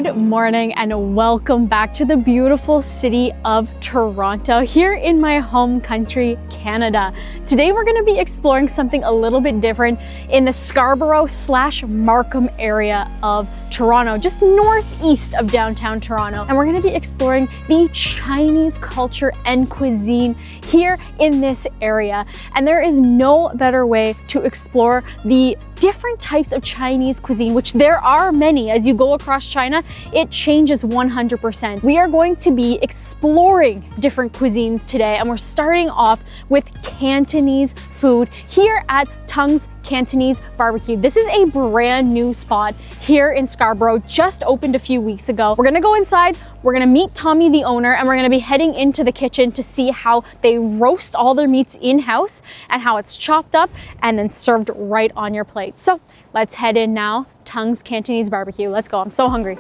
Good morning and welcome back to the beautiful city of Toronto here in my home country, Canada. Today we're going to be exploring something a little bit different in the Scarborough / Markham area of Toronto, just northeast of downtown Toronto. And we're going to be exploring the Chinese culture and cuisine here in this area. And there is no better way to explore the different types of Chinese cuisine, which there are many. As you go across China, it changes 100%. We are going to be exploring different cuisines today, and we're starting off with Cantonese food here at Tung's Cantonese BBQ. This is a brand new spot here in Scarborough, just opened a few weeks ago. We're gonna go inside, we're gonna meet Tommy, the owner, and we're gonna be heading into the kitchen to see how they roast all their meats in-house and how it's chopped up and then served right on your plate. So let's head in now. Tung's Cantonese BBQ. Let's go, I'm so hungry.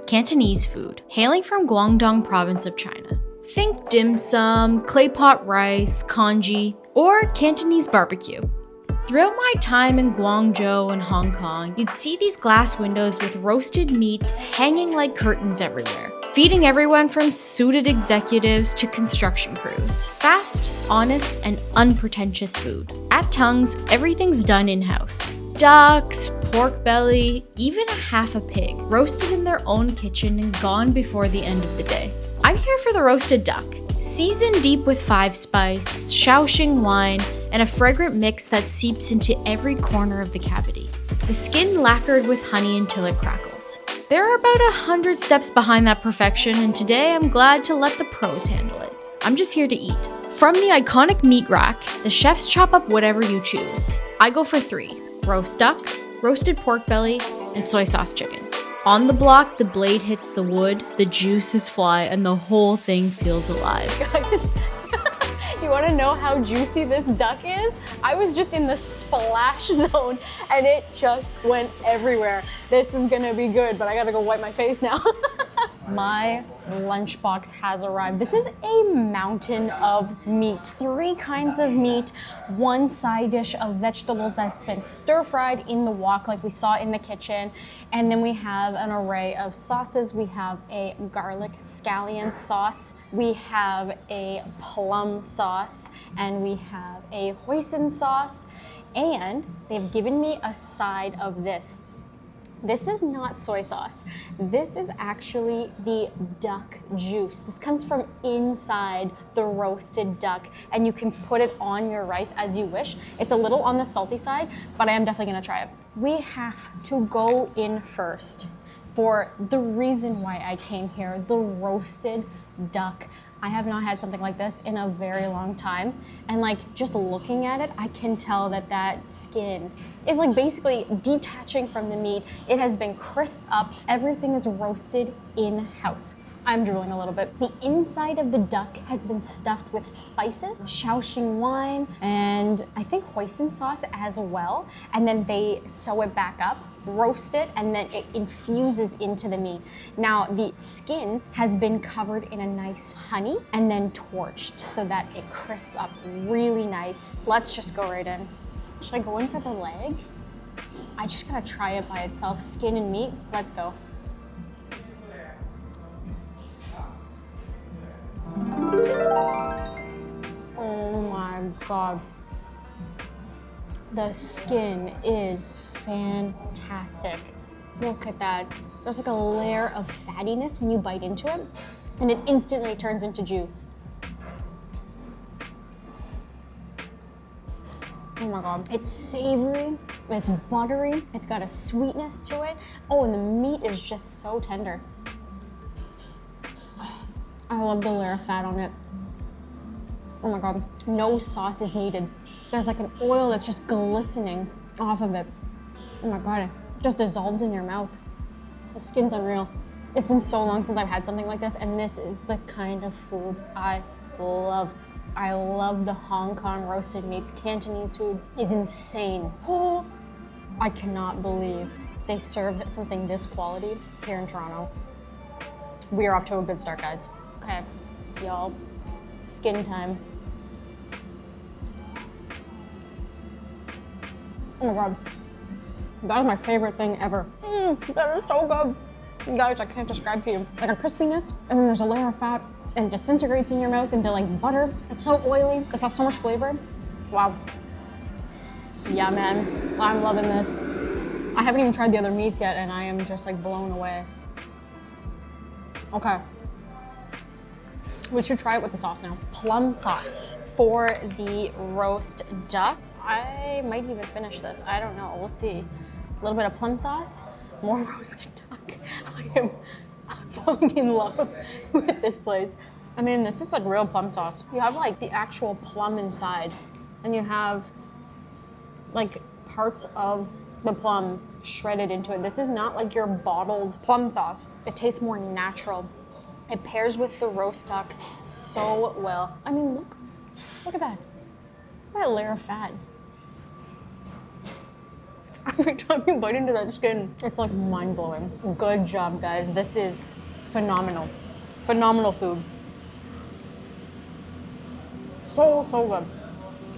Cantonese food, hailing from Guangdong province of China. Think dim sum, clay pot rice, congee, or Cantonese barbecue. Throughout my time in Guangzhou and Hong Kong, you'd see these glass windows with roasted meats hanging like curtains everywhere, feeding everyone from suited executives to construction crews. Fast, honest, and unpretentious food. At Tung's, everything's done in-house. Ducks, pork belly, even a half a pig, roasted in their own kitchen and gone before the end of the day. I'm here for the roasted duck, seasoned deep with 5-spice, Shaanxi wine, and a fragrant mix that seeps into every corner of the cavity. The skin lacquered with honey until it crackles. There are about 100 steps behind that perfection, and today I'm glad to let the pros handle it. I'm just here to eat. From the iconic meat rack, the chefs chop up whatever you choose. I go for 3. Roast duck, roasted pork belly, and soy sauce chicken. On the block, the blade hits the wood, the juices fly, and the whole thing feels alive. Guys, you want to know how juicy this duck is? I was just in the splash zone and it just went everywhere. This is gonna be good, but I gotta go wipe my face now. My lunchbox has arrived. This is a mountain of meat. 3 kinds of meat, 1 side dish of vegetables that's been stir-fried in the wok like we saw in the kitchen. And then we have an array of sauces. We have a garlic scallion sauce. We have a plum sauce. And we have a hoisin sauce. And they've given me a side of this. This is not soy sauce. This is actually the duck juice. This comes from inside the roasted duck, and you can put it on your rice as you wish. It's a little on the salty side, but I am definitely gonna try it. We have to go in first for the reason why I came here, the roasted duck. I have not had something like this in a very long time. And like just looking at it, I can tell that that skin is like basically detaching from the meat. It has been crisped up. Everything is roasted in-house. I'm drooling a little bit. The inside of the duck has been stuffed with spices, Shaanxi wine, and I think hoisin sauce as well. And then they sew it back up, roast it, and then it infuses into the meat. Now the skin has been covered in a nice honey and then torched so that it crisps up really nice. Let's just go right in. Should I go in for the leg? I just gotta try it by itself, skin and meat. Let's go. Oh my God. The skin is fantastic. Look at that. There's like a layer of fattiness when you bite into it, and it instantly turns into juice. Oh my God. It's savory, it's buttery, it's got a sweetness to it. Oh, and the meat is just so tender. I love the layer of fat on it. Oh my God, no sauce is needed. There's like an oil that's just glistening off of it. Oh my God, it just dissolves in your mouth. The skin's unreal. It's been so long since I've had something like this, and this is the kind of food I love. I love the Hong Kong roasted meats. Cantonese food is insane. Oh, I cannot believe they serve something this quality here in Toronto. We are off to a good start, guys. Okay, y'all, skin time. Oh my God, that is my favorite thing ever. That is so good. Guys, I can't describe to you. Like a crispiness, and then there's a layer of fat, and disintegrates in your mouth into like butter. It's so oily. It has so much flavor. Wow. Yeah, man. I'm loving this. I haven't even tried the other meats yet, and I am just like blown away. Okay. We should try it with the sauce now. Plum sauce for the roast duck. I might even finish this. I don't know. We'll see. A little bit of plum sauce, more roasted duck. I am falling in love with this place. I mean, it's just like real plum sauce. You have like the actual plum inside, and you have like parts of the plum shredded into it. This is not like your bottled plum sauce. It tastes more natural. It pairs with the roast duck so well. I mean, look at that. Look at that layer of fat. Every time you bite into that skin, it's like mind-blowing. Good job, guys. This is phenomenal. Phenomenal food. So good.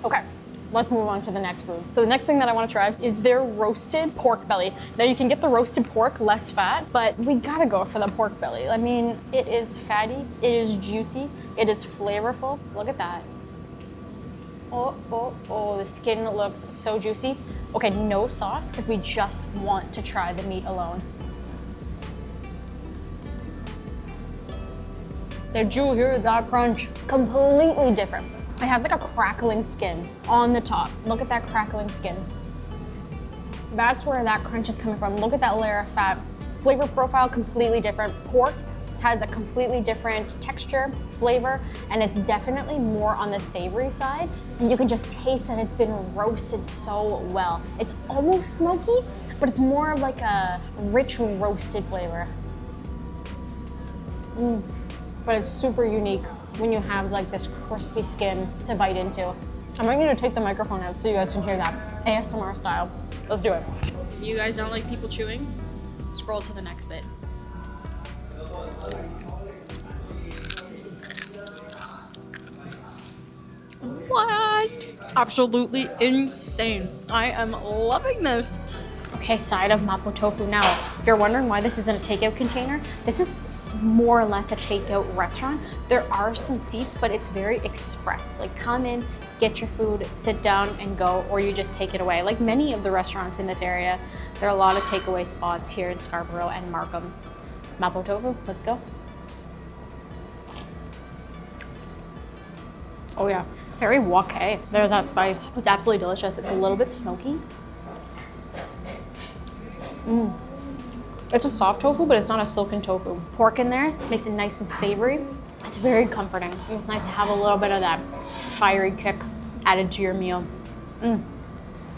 Okay, let's move on to the next food. So the next thing that I want to try is their roasted pork belly. Now you can get the roasted pork, less fat, but we gotta go for the pork belly. I mean, it is fatty, it is juicy, it is flavorful. Look at that. Oh, the skin looks so juicy. Okay, no sauce, because we just want to try the meat alone. Did you hear that crunch? Completely different. It has like a crackling skin on the top. Look at that crackling skin. That's where that crunch is coming from. Look at that layer of fat. Flavor profile, completely different. Pork has a completely different texture, flavor, and it's definitely more on the savory side. And you can just taste that it's been roasted so well. It's almost smoky, but it's more of like a rich roasted flavor. But it's super unique when you have like this crispy skin to bite into. I'm going to take the microphone out so you guys can hear that, ASMR style. Let's do it. If you guys don't like people chewing, scroll to the next bit. What? Absolutely insane. I am loving this. Okay, side of mapo tofu. Now, if you're wondering why this isn't a takeout container, this is more or less a takeout restaurant. There are some seats, but it's very express. Like come in, get your food, sit down and go, or you just take it away. Like many of the restaurants in this area, there are a lot of takeaway spots here in Scarborough and Markham. Mapo tofu, let's go. Oh yeah, very wok. There's that spice. It's absolutely delicious. It's a little bit smoky. It's a soft tofu, but it's not a silken tofu. Pork in there makes it nice and savory. It's very comforting. It's nice to have a little bit of that fiery kick added to your meal.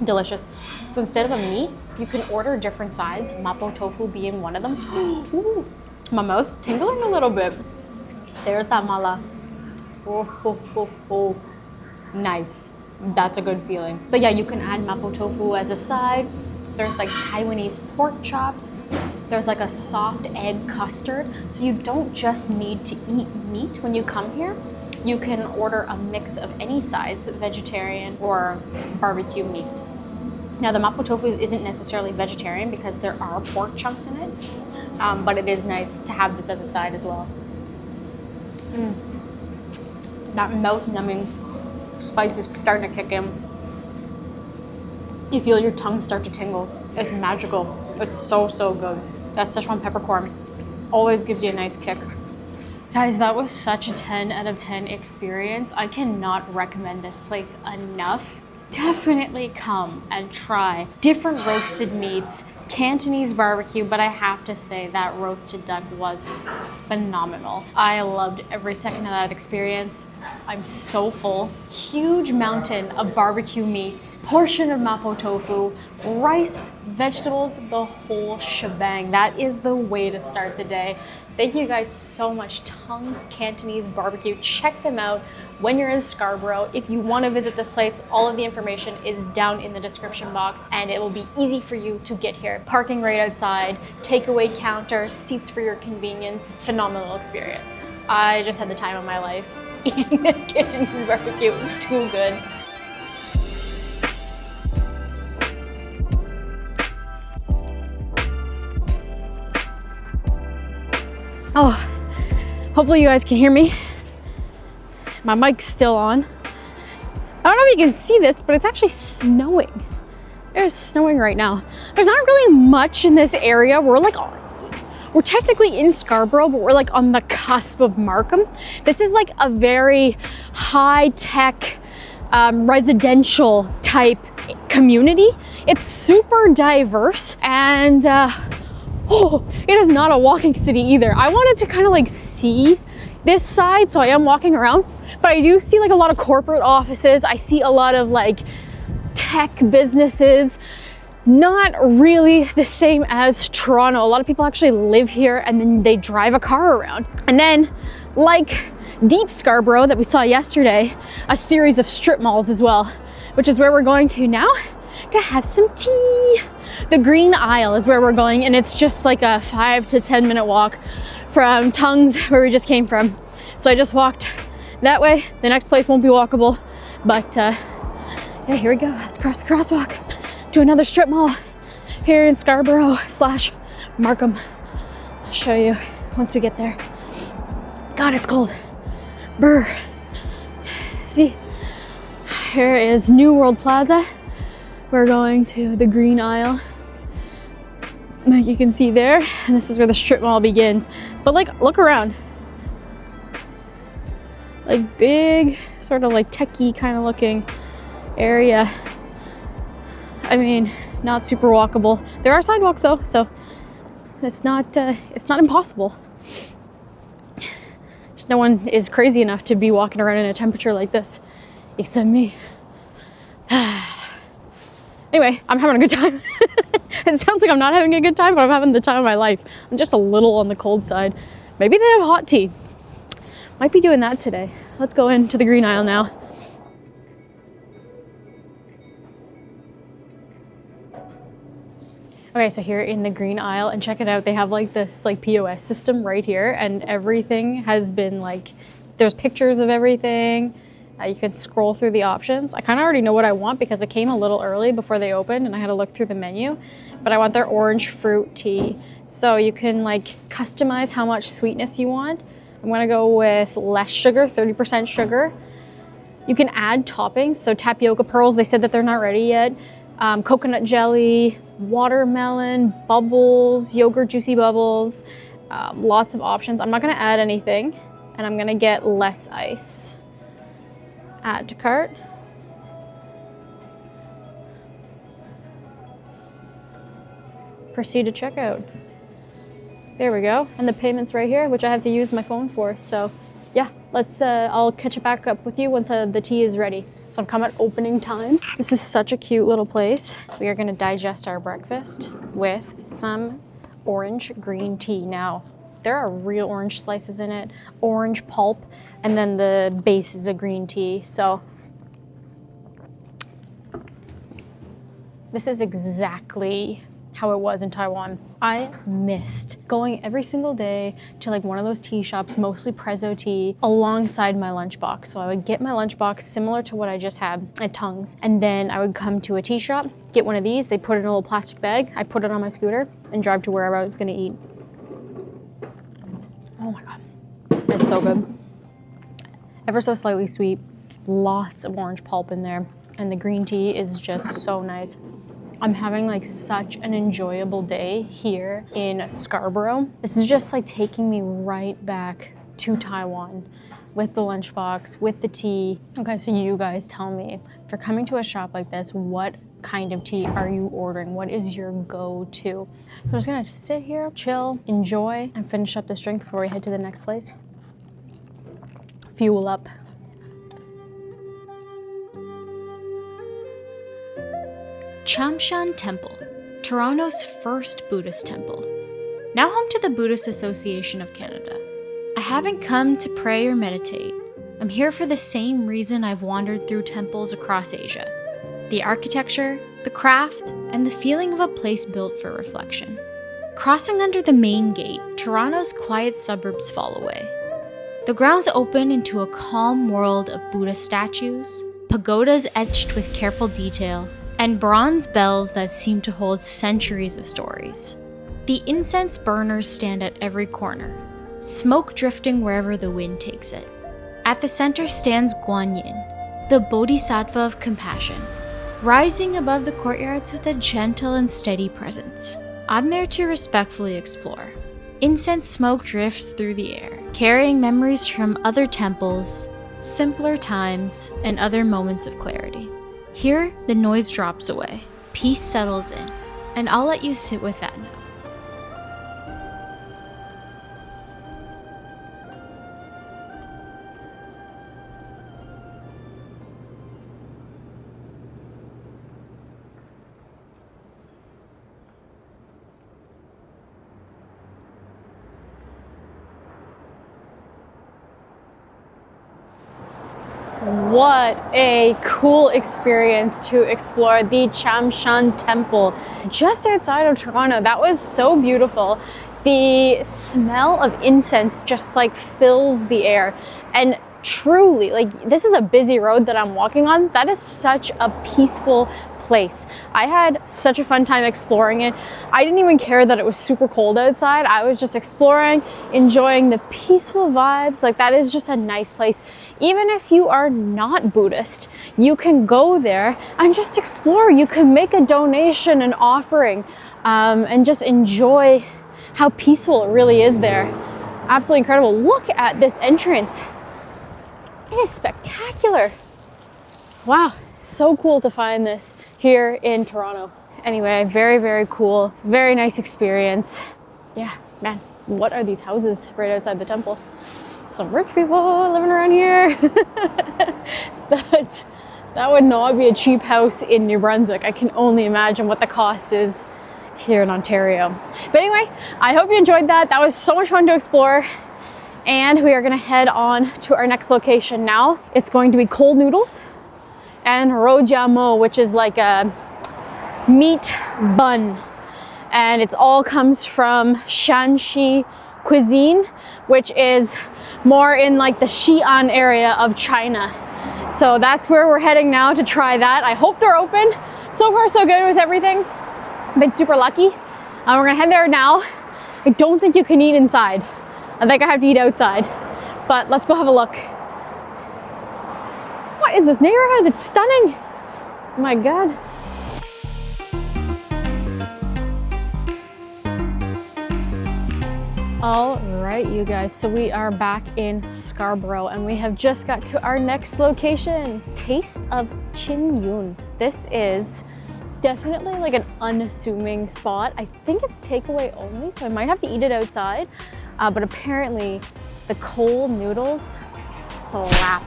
Delicious. So instead of a meat, you can order different sides, mapo tofu being one of them. Ooh, my mouth's tingling a little bit. There's that mala. Oh. Nice. That's a good feeling. But yeah, you can add mapo tofu as a side. There's like Taiwanese pork chops. There's like a soft egg custard. So you don't just need to eat meat when you come here. You can order a mix of any sides, vegetarian or barbecue meats. Now the mapo tofu isn't necessarily vegetarian because there are pork chunks in it, but it is nice to have this as a side as well. That mouth-numbing spice is starting to kick in. You feel your tongue start to tingle. It's magical. It's so good. That Szechuan peppercorn always gives you a nice kick. Guys, that was such a 10 out of 10 experience. I cannot recommend this place enough. Definitely come and try different roasted meats, Cantonese barbecue, but I have to say that roasted duck was phenomenal. I loved every second of that experience. I'm so full. Huge mountain of barbecue meats, portion of mapo tofu, rice, vegetables, the whole shebang. That is the way to start the day. Thank you guys so much. Tung's Cantonese BBQ. Check them out when you're in Scarborough. If you want to visit this place, all of the information is down in the description box and it will be easy for you to get here. Parking right outside, takeaway counter, seats for your convenience. Phenomenal experience. I just had the time of my life eating this Cantonese BBQ. It was too good. Hopefully you guys can hear me. My mic's still on. I don't know if you can see this, but it's actually snowing. It's snowing right now. There's not really much in this area. We're technically in Scarborough, but we're like on the cusp of Markham. This is like a very high-tech residential type community. It's super diverse, and it is not a walking city either. I wanted to kind of like see this side, so I am walking around, but I do see like a lot of corporate offices. I see a lot of like tech businesses. Not really the same as Toronto. A lot of people actually live here and then they drive a car around. And then, like Deep Scarborough that we saw yesterday, a series of strip malls as well, which is where we're going to now to have some tea. The Green Isle is where we're going, and it's just like a 5 to 10 minute walk from Tung's, where we just came from. So I just walked that way. The next place won't be walkable, but yeah, here we go. Let's cross the crosswalk to another strip mall here in Scarborough / Markham. I'll show you once we get there. God, it's cold. Brr. See, here is New World Plaza. We're going to the Green Isle, like you can see there, and this is where the strip mall begins. But like, look around, like big, sort of like techie kind of looking area. I mean, not super walkable. There are sidewalks though, so it's not impossible. Just no one is crazy enough to be walking around in a temperature like this, except me. Anyway, I'm having a good time. It sounds like I'm not having a good time, but I'm having the time of my life. I'm just a little on the cold side. Maybe they have hot tea. Might be doing that today. Let's go into the Green Isle now. Okay, so here in the Green Isle, and check it out, they have like this like POS system right here, and everything has been like, there's pictures of everything. You can scroll through the options. I kind of already know what I want because it came a little early before they opened and I had to look through the menu, but I want their orange fruit tea. So you can like customize how much sweetness you want. I'm gonna go with less sugar, 30% sugar. You can add toppings, so tapioca pearls, they said that they're not ready yet. Coconut jelly, watermelon, bubbles, yogurt juicy bubbles, lots of options. I'm not gonna add anything, and I'm gonna get less ice. Add to cart. Proceed to checkout. There we go. And the payment's right here, which I have to use my phone for. So yeah, let's, I'll catch it back up with you once the tea is ready. So I'm coming at opening time. This is such a cute little place. We are gonna digest our breakfast with some orange green tea. Now, there are real orange slices in it, orange pulp, and then the base is a green tea. So this is exactly how it was in Taiwan. I missed going every single day to like one of those tea shops, mostly prezzo tea, alongside my lunchbox. So I would get my lunchbox similar to what I just had at Tung's, and then I would come to a tea shop, get one of these, they put it in a little plastic bag, I put it on my scooter, and drive to wherever I was gonna eat. Oh my God, it's so good. Ever so slightly sweet, lots of orange pulp in there, and the green tea is just so nice. I'm having like such an enjoyable day here in Scarborough. This is just like taking me right back to Taiwan with the lunchbox, with the tea. Okay, so you guys tell me, if you're coming to a shop like this, what kind of tea are you ordering? What is your go-to? So I'm just gonna sit here, chill, enjoy, and finish up this drink before we head to the next place. Fuel up. Cham Shan Temple, Toronto's first Buddhist temple. Now home to the Buddhist Association of Canada. I haven't come to pray or meditate. I'm here for the same reason I've wandered through temples across Asia. The architecture, the craft, and the feeling of a place built for reflection. Crossing under the main gate, Toronto's quiet suburbs fall away. The grounds open into a calm world of Buddhist statues, pagodas etched with careful detail, and bronze bells that seem to hold centuries of stories. The incense burners stand at every corner, smoke drifting wherever the wind takes it. At the center stands Guanyin, the Bodhisattva of compassion, rising above the courtyards with a gentle and steady presence. I'm there to respectfully explore. Incense smoke drifts through the air, carrying memories from other temples, simpler times, and other moments of clarity. Here, the noise drops away, peace settles in, and I'll let you sit with that now. What a cool experience to explore the Cham Shan Temple just outside of Toronto. That was so beautiful. The smell of incense just like fills the air, and truly, like, this is a busy road that I'm walking on. That is such a peaceful place. I had such a fun time exploring it. I didn't even care that it was super cold outside. I was just exploring, enjoying the peaceful vibes. Like, that is just a nice place. Even if you are not Buddhist, you can go there and just explore. You can make a donation, an offering, and just enjoy how peaceful it really is there. Absolutely incredible. Look at this entrance. It is spectacular. Wow. So cool to find this here in Toronto. Anyway, very, very cool. Very nice experience. Yeah, man, what are these houses right outside the temple? Some rich people living around here. That would not be a cheap house in New Brunswick. I can only imagine what the cost is here in Ontario. But anyway, I hope you enjoyed that. That was so much fun to explore. And we are gonna head on to our next location now. It's going to be cold noodles and roujiamo, which is like a meat bun. And it all comes from Shaanxi cuisine, which is more in like the Xi'an area of China. So that's where we're heading now to try that. I hope they're open. So far, so good with everything. I've been super lucky. We're gonna head there now. I don't think you can eat inside. I think I have to eat outside, but let's go have a look. What is this neighborhood? It's stunning. Oh my God. All right, you guys, so we are back in Scarborough and we have just got to our next location, Taste of Chin Yun. This is definitely like an unassuming spot. I think it's takeaway only, so I might have to eat it outside, but apparently the cold noodles slap.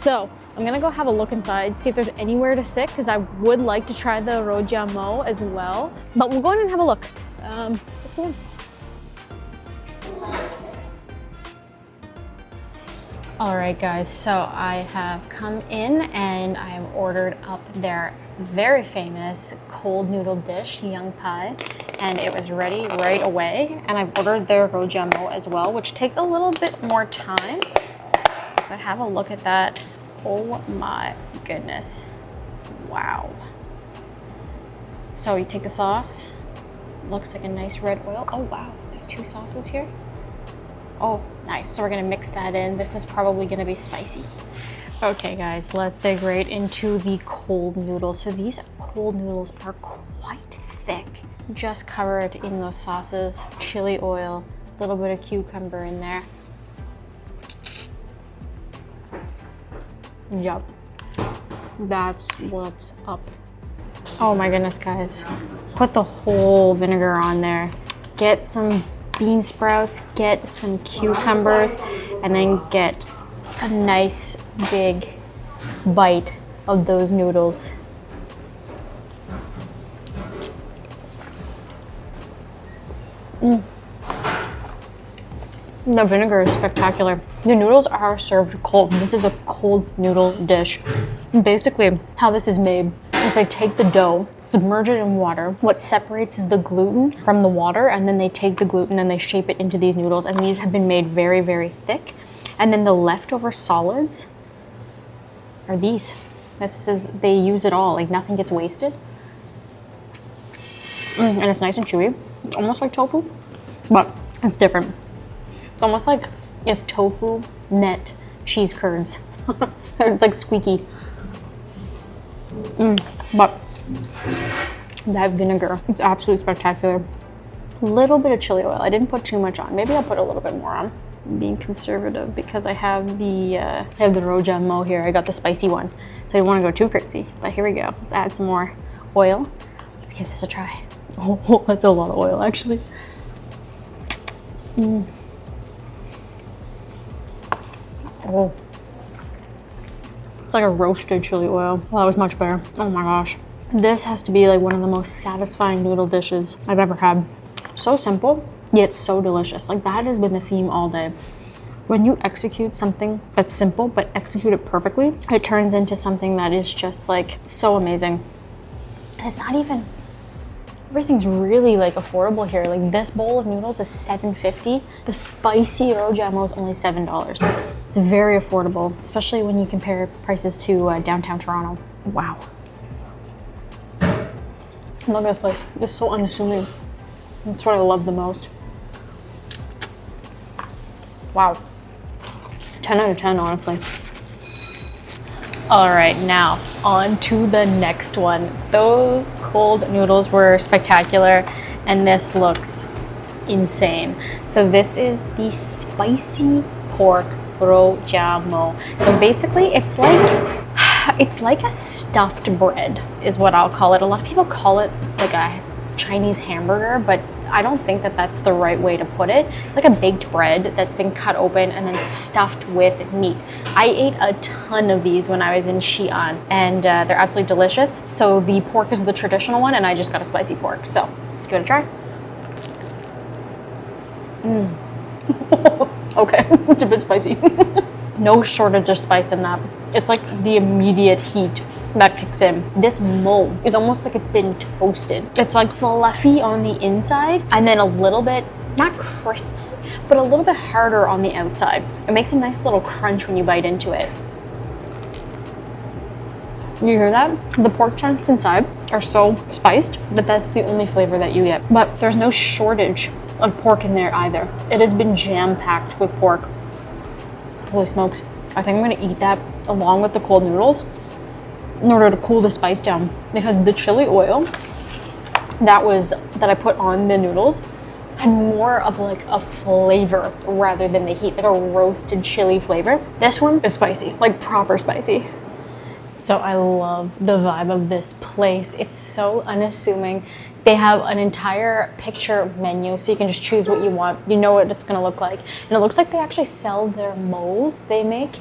So I'm gonna go have a look inside, see if there's anywhere to sit, because I would like to try the roujiamo as well. But we'll go in and have a look. Let's go in. All right, guys, so I have come in and I have ordered up their very famous cold noodle dish, young pie, and it was ready right away. And I've ordered their roujiamo as well, which takes a little bit more time, but have a look at that. Oh my goodness. Wow. So you take the sauce, looks like a nice red oil. Oh wow, there's two sauces here. Oh, nice. So we're gonna mix that in. This is probably gonna be spicy. Okay guys, let's dig right into the cold noodles. So these cold noodles are quite thick, just covered in those sauces, chili oil, a little bit of cucumber in there. Yup, that's what's up. Oh my goodness, guys. Put the whole vinegar on there. Get some bean sprouts, get some cucumbers, and then get a nice big bite of those noodles. The vinegar is spectacular. The noodles are served cold. This is a cold noodle dish. And basically, how this is made is they take the dough, submerge it in water. What separates is the gluten from the water, and then they take the gluten and they shape it into these noodles. And these have been made very, very thick. And then the leftover solids are these. They use it all, like nothing gets wasted. And it's nice and chewy. It's almost like tofu, but it's different. It's almost like if tofu met cheese curds. It's like squeaky. But that vinegar, it's absolutely spectacular. A little bit of chili oil. I didn't put too much on. Maybe I'll put a little bit more on. I'm being conservative because I have the roujiamo here. I got the spicy one, so I didn't want to go too crazy. But here we go. Let's add some more oil. Let's give this a try. Oh, that's a lot of oil actually. Oh, it's like a roasted chili oil. Well, that was much better. Oh my gosh. This has to be like one of the most satisfying noodle dishes I've ever had. So simple, yet so delicious. Like that has been the theme all day. When you execute something that's simple, but execute it perfectly, it turns into something that is just like so amazing. And it's not even, everything's really like affordable here. Like this bowl of noodles is $7.50. The spicy roujiamo is only $7. It's very affordable, especially when you compare prices to downtown Toronto. Wow. Look at this place. This is so unassuming. That's what I love the most. Wow. 10 out of 10, honestly. All right, now on to the next one. Those cold noodles were spectacular, and this looks insane. So this is the spicy pork roujiamo. So basically it's like a stuffed bread is what I'll call it. A lot of people call it like a Chinese hamburger, but I don't think that that's the right way to put it. It's like a baked bread that's been cut open and then stuffed with meat. I ate a ton of these when I was in Xi'an, and they're absolutely delicious. So the pork is the traditional one, and I just got a spicy pork. So let's give it a try. Okay, it's a bit spicy. No shortage of spice in that. It's like the immediate heat that kicks in. This mo is almost like it's been toasted. It's like fluffy on the inside and then a little bit, not crispy, but a little bit harder on the outside. It makes a nice little crunch when you bite into it. You hear that? The pork chunks inside are so spiced that that's the only flavor that you get. But there's no shortage of pork in there either. It has been jam-packed with pork. Holy smokes. I think I'm gonna eat that along with the cold noodles in order to cool the spice down, because the chili oil that I put on the noodles had more of like a flavor rather than the heat, like a roasted chili flavor. This one is spicy, like proper spicy. So I love the vibe of this place. It's so unassuming. They have an entire picture menu, so you can just choose what you want. You know what it's gonna look like. And it looks like they actually sell their mo's they make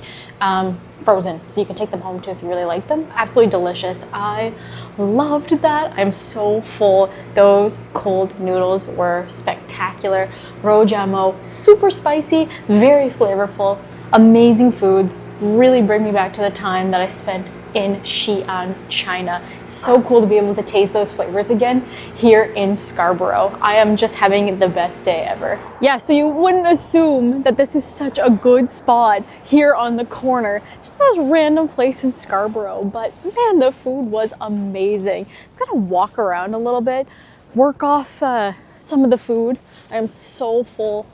frozen, so you can take them home too if you really like them. Absolutely delicious. I loved that. I'm so full. Those cold noodles were spectacular. Roujiamo, super spicy, very flavorful, amazing foods. Really bring me back to the time that I spent in Xi'an, China. So cool to be able to taste those flavors again here in Scarborough. I am just having the best day ever. Yeah, so you wouldn't assume that this is such a good spot here on the corner, just this random place in Scarborough, but man, the food was amazing. I'm gonna walk around a little bit, work off some of the food. I am so full.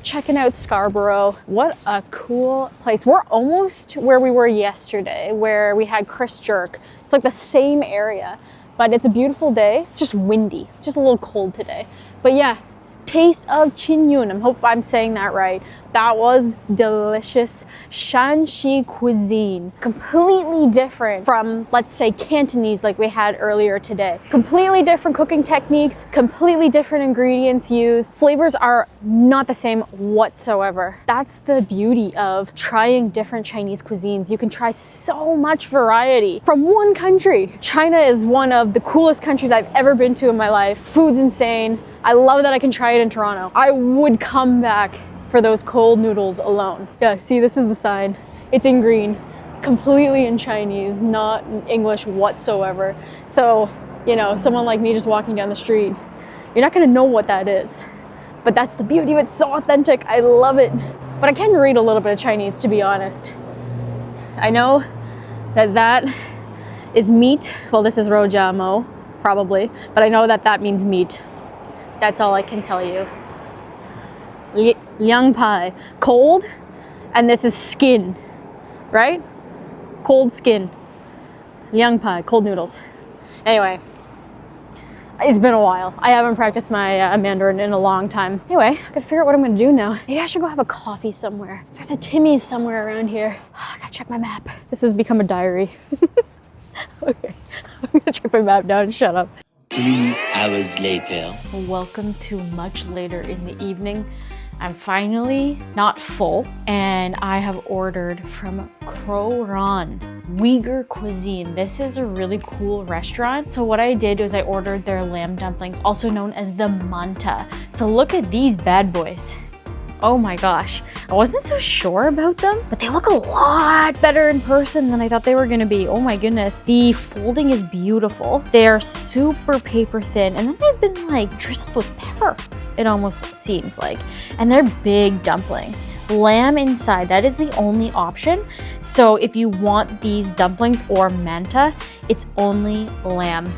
Checking out Scarborough. What a cool place. We're almost where we were yesterday, where we had Chris Jerk. It's like the same area, but it's a beautiful day. It's just windy, just a little cold today. But yeah, taste of Qinyun. I hope I'm saying that right. That was delicious. Shaanxi cuisine. Completely different from, let's say, Cantonese like we had earlier today. Completely different cooking techniques, completely different ingredients used. Flavors are not the same whatsoever. That's the beauty of trying different Chinese cuisines. You can try so much variety from one country. China is one of the coolest countries I've ever been to in my life. Food's insane. I love that I can try it in Toronto. I would come back for those cold noodles alone. Yeah, see, this is the sign. It's in green, completely in Chinese, not in English whatsoever. So, you know, someone like me just walking down the street, you're not gonna know what that is. But that's the beauty of it, so authentic, I love it. But I can read a little bit of Chinese, to be honest. I know that that is meat. Well, this is roujiamo, probably, but I know that that means meat. That's all I can tell you. liang pai, cold, and this is skin, right? Cold skin. Liang pai, cold noodles. Anyway, it's been a while. I haven't practiced my Mandarin in a long time. Anyway, I gotta figure out what I'm gonna do now. Maybe I should go have a coffee somewhere. There's a Timmy's somewhere around here. I gotta check my map. This has become a diary. Okay, I'm gonna check my map now and shut up. 3 hours later. Welcome to much later in the evening. I'm finally not full and I have ordered from Ran Uyghur cuisine. This is a really cool restaurant. So what I did was I ordered their lamb dumplings, also known as the manta. So look at these bad boys. Oh my gosh. I wasn't so sure about them, but they look a lot better in person than I thought they were gonna be. Oh my goodness. The folding is beautiful. They're super paper thin, and then they've been like drizzled with pepper, it almost seems like. And they're big dumplings. Lamb inside, that is the only option. So if you want these dumplings or manta, it's only lamb.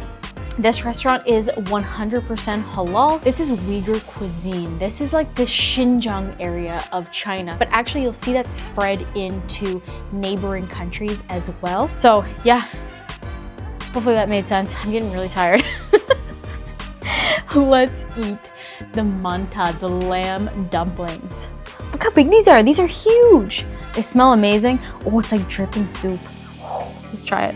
This restaurant is 100% halal. This is Uyghur cuisine. This is like the Xinjiang area of China, but actually you'll see that spread into neighboring countries as well. So yeah, hopefully that made sense. I'm getting really tired. Let's eat the manta, the lamb dumplings. Look how big these are. These are huge. They smell amazing. Oh, it's like dripping soup. Let's try it.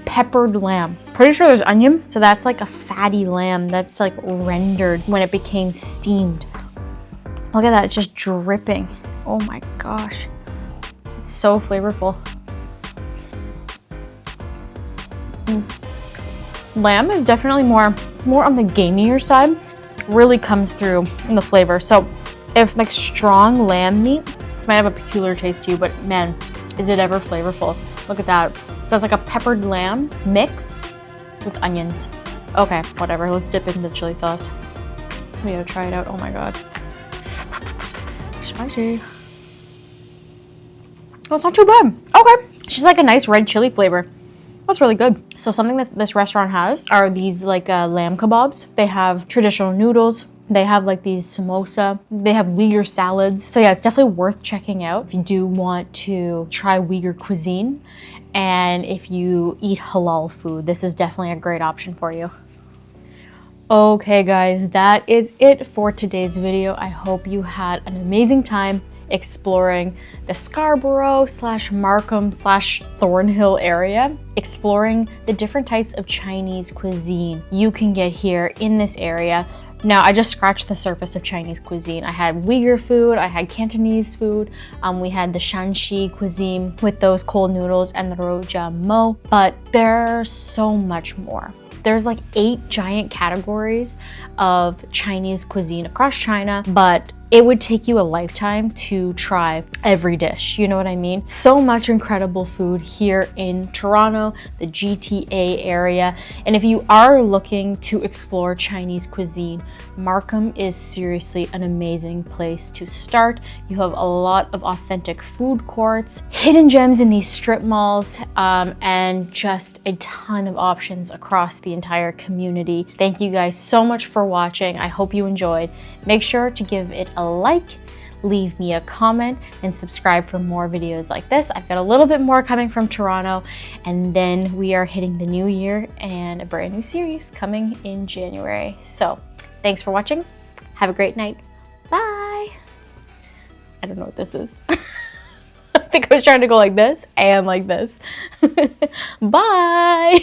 Peppered lamb. Pretty sure there's onion, so that's like a fatty lamb that's like rendered when it became steamed. Look at that, it's just dripping. Oh my gosh. It's so flavorful. Lamb is definitely more on the gamier side. Really comes through in the flavor. So if like strong lamb meat, this might have a peculiar taste to you, but man, is it ever flavorful. Look at that. So it's like a peppered lamb mix with onions. Okay, whatever. Let's dip it into the chili sauce. We gotta try it out. Oh my god. Spicy. Oh, it's not too bad. Okay. It's just like a nice red chili flavor. That's really good. So something that this restaurant has are these like lamb kebabs. They have traditional noodles. They have like these samosa. They have Uyghur salads. So yeah, it's definitely worth checking out if you do want to try Uyghur cuisine. And if you eat halal food, this is definitely a great option for you. Okay guys, that is it for today's video. I hope you had an amazing time exploring the Scarborough / Markham / Thornhill area, exploring the different types of Chinese cuisine you can get here in this area. Now, I just scratched the surface of Chinese cuisine. I had Uyghur food, I had Cantonese food, we had the Shaanxi cuisine with those cold noodles and the roujiamo, but there's so much more. There's like 8 giant categories of Chinese cuisine across China, but it would take you a lifetime to try every dish, you know what I mean? So much incredible food here in Toronto, the GTA area. And if you are looking to explore Chinese cuisine, Markham is seriously an amazing place to start. You have a lot of authentic food courts, hidden gems in these strip malls, and just a ton of options across the entire community. Thank you guys so much for watching. I hope you enjoyed. Make sure to give it a like, leave me a comment, and subscribe for more videos like this. I've got a little bit more coming from Toronto, and then we are hitting the new year and a brand new series coming in January. So thanks for watching. Have a great night. Bye. I don't know what this is. I think I was trying to go like this and like this. Bye.